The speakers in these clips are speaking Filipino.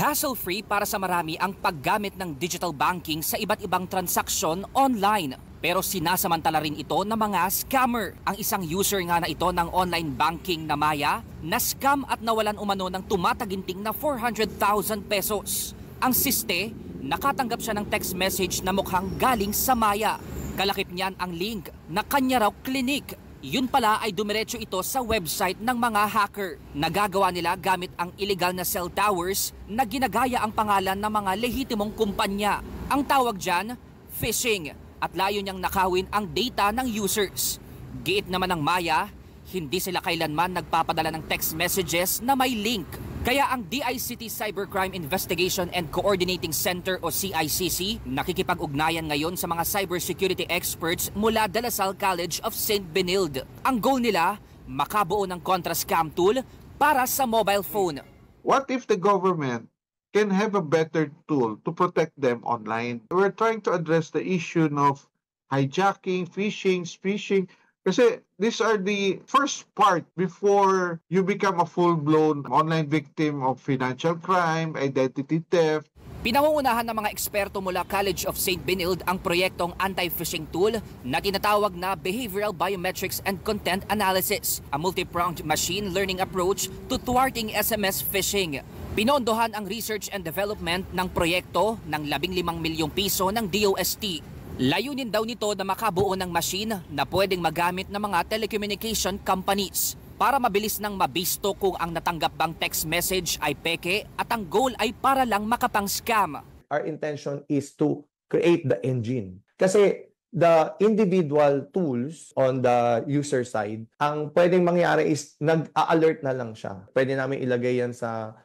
Hassle-free para sa marami ang paggamit ng digital banking sa iba't ibang transaksyon online. Pero sinasamantala rin ito ng mga scammer. Ang isang user nga na ito ng online banking na Maya, na-scam at nawalan umano ng tumataginting na 400,000 pesos. Ang siste, nakatanggap siya ng text message na mukhang galing sa Maya. Kalakip niyan ang link na kanya raw klinik. Yun pala ay dumiretso ito sa website ng mga hacker. Nagagawa nila gamit ang illegal na cell towers na ginagaya ang pangalan ng mga lehitimong kumpanya. Ang tawag dyan, phishing, at layo niyang nakawin ang data ng users. Giit naman ng Maya, hindi sila kailanman nagpapadala ng text messages na may link. Kaya ang DICT Cybercrime Investigation and Coordinating Center o CICC nakikipag-ugnayan ngayon sa mga cybersecurity experts mula De La Salle College of St. Benilde. Ang goal nila, makabuo ng contra-scam tool para sa mobile phone. What if the government can have a better tool to protect them online? We're trying to address the issue of hijacking, phishing, phishing. Kasi these are the first part before you become a full-blown online victim of financial crime, identity theft. Pinangungunahan ng mga eksperto mula College of St. Benilde ang proyektong anti-phishing tool na tinatawag na Behavioral Biometrics and Content Analysis, a multi-pronged machine learning approach to thwarting SMS phishing. Pinondohan ang research and development ng proyekto ng 15 milyong piso ng DOST. Layunin daw nito na makabuo ng machine na pwedeng magamit ng mga telecommunication companies para mabilis nang mabisto kung ang natanggap bang text message ay peke at ang goal ay para lang makapang-scam. Our intention is to create the engine. Kasi the individual tools on the user side, ang pwedeng mangyari is nag-a-alert na lang siya. Pwede namin ilagay yan sa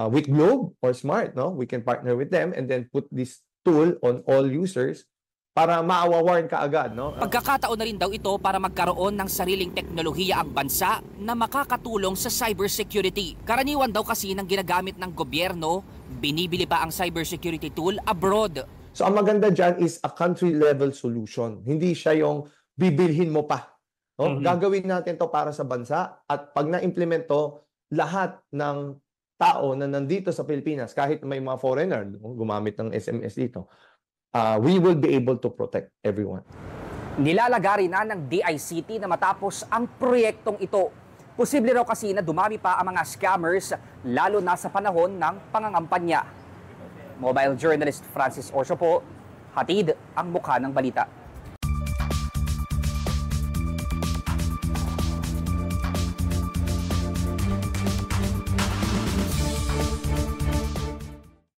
with Globe or Smart, no? We can partner with them and then put this tool on all users para maawa-warn ka agad, no? Pagkakataon na rin daw ito para magkaroon ng sariling teknolohiya ang bansa na makakatulong sa cybersecurity. Karaniwan daw kasi ng ginagamit ng gobyerno, binibili pa ang cybersecurity tool abroad. So ang maganda dyan is a country-level solution. Hindi siya yung bibilhin mo pa. No? Gagawin natin to para sa bansa at pag na-implement to, lahat ng tao na nandito sa Pilipinas, kahit may mga foreigner, gumamit ng SMS dito, we will be able to protect everyone. Nilalagari na ng DICT na matapos ang proyektong ito. Posible raw kasi na dumami pa ang mga scammers lalo na sa panahon ng pangangampanya. Mobile journalist Francis Orso po, hatid ang mukha ng balita.